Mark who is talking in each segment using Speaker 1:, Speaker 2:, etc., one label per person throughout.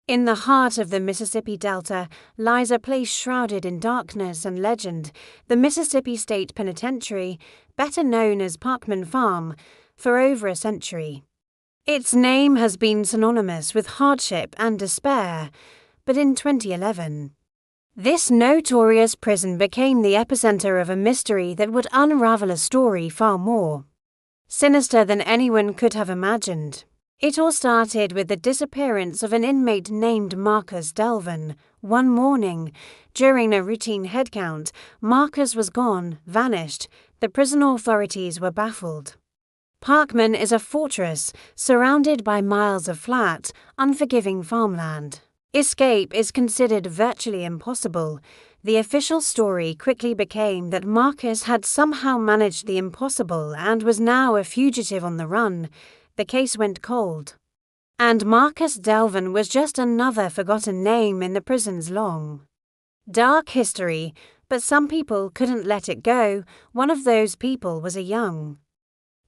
Speaker 1: In the heart of the Mississippi Delta lies a place shrouded in darkness and legend, the Mississippi State Penitentiary, better known as Parchman Farm, for over a century. Its name has been synonymous with hardship and despair, but in 2011, this notorious prison became the epicenter of a mystery that would unravel a story far more sinister than anyone could have imagined. It all started with the disappearance of an inmate named Marcus Delvane. One morning, during a routine head count, Marcus was gone, vanished. The prison authorities were baffled. Parchman is a fortress surrounded by miles of flat, unforgiving farmland. Escape is considered virtually impossible. The official story quickly became that Marcus had somehow managed the impossible and was now a fugitive on the run. The case went cold. And Marcus Delvane was just another forgotten name in the prison's long, dark history, but some people couldn't let it go. One of those people was a young,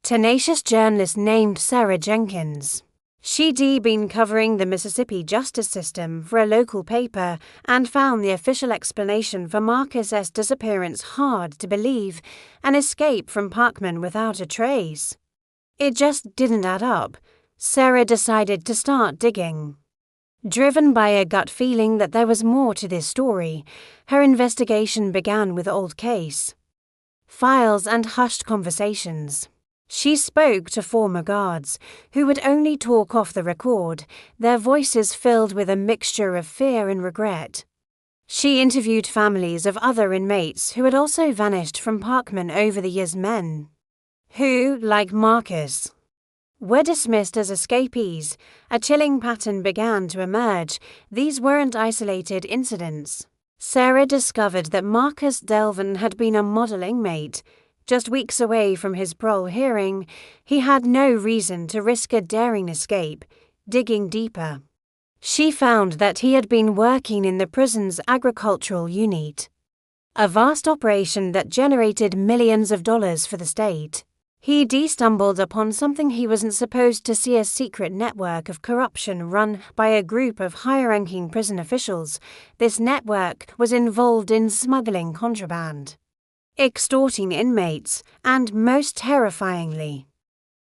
Speaker 1: tenacious journalist named Sarah Jenkins. She'd been covering the Mississippi justice system for a local paper and found the official explanation for Marcus's disappearance hard to believe, an escape from Parchman without a trace. It just didn't add up. Sarah decided to start digging. Driven by a gut feeling that there was more to this story, her investigation began with old case files and hushed conversations. She spoke to former guards, who would only talk off the record, their voices filled with a mixture of fear and regret. She interviewed families of other inmates who had also vanished from Parchman over the years, men who, like Marcus, were dismissed as escapees. A chilling pattern began to emerge. These weren't isolated incidents. Sarah discovered that Marcus Delvane had been a model inmate. Just weeks away from his parole hearing, he had no reason to risk a daring escape. Digging deeper, she found that he had been working in the prison's agricultural unit, a vast operation that generated millions of dollars for the state. He stumbled upon something he wasn't supposed to see: a secret network of corruption run by a group of high-ranking prison officials. This network was involved in smuggling contraband, extorting inmates, and, most terrifyingly,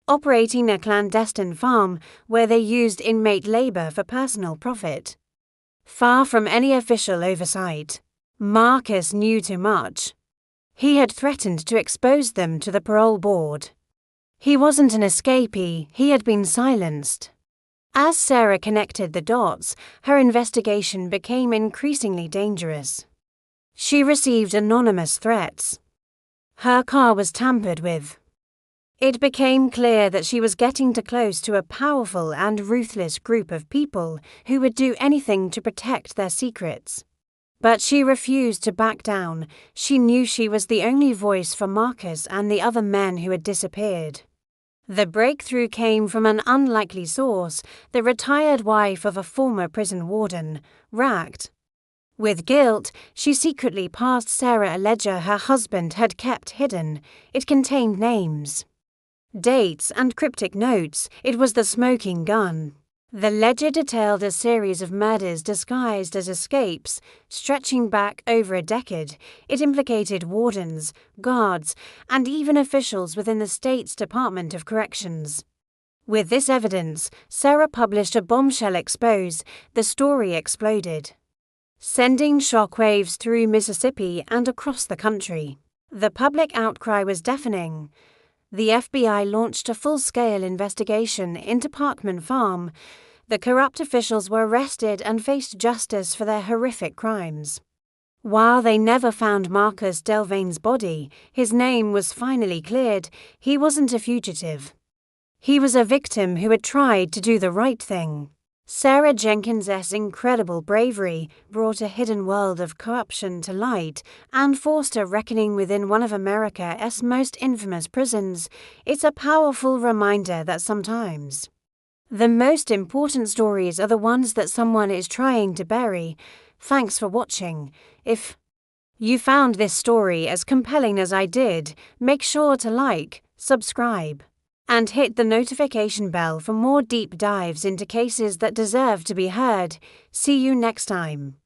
Speaker 1: operating a clandestine farm where they used inmate labor for personal profit. Far from any official oversight, Marcus knew too much. He had threatened to expose them to the parole board. He wasn't an escapee, he had been silenced. As Sarah connected the dots, her investigation became increasingly dangerous. She received anonymous threats. Her car was tampered with. It became clear that she was getting too close to a powerful and ruthless group of people who would do anything to protect their secrets. But she refused to back down. She knew she was the only voice for Marcus and the other men who had disappeared. The breakthrough came from an unlikely source: the retired wife of a former prison warden. Racked with guilt, she secretly passed Sarah a ledger her husband had kept hidden. It contained names, dates, and cryptic notes. It was the smoking gun. The ledger detailed a series of murders disguised as escapes, stretching back over a decade. It implicated wardens, guards, and even officials within the state's Department of Corrections. With this evidence, Sarah published a bombshell expose. The story exploded, sending shockwaves through Mississippi and across the country. The public outcry was deafening. The FBI launched a full-scale investigation into Parchman Farm. The corrupt officials were arrested and faced justice for their horrific crimes. While they never found Marcus Delvane's body, his name was finally cleared. He wasn't a fugitive. He was a victim who had tried to do the right thing. Sarah Jenkins's incredible bravery brought a hidden world of corruption to light and forced a reckoning within one of America's most infamous prisons. It's a powerful reminder that sometimes the most important stories are the ones that someone is trying to bury. Thanks for watching. If you found this story as compelling as I did, make sure to like, subscribe, And hit the notification bell for more deep dives into cases that deserve to be heard. See you next time.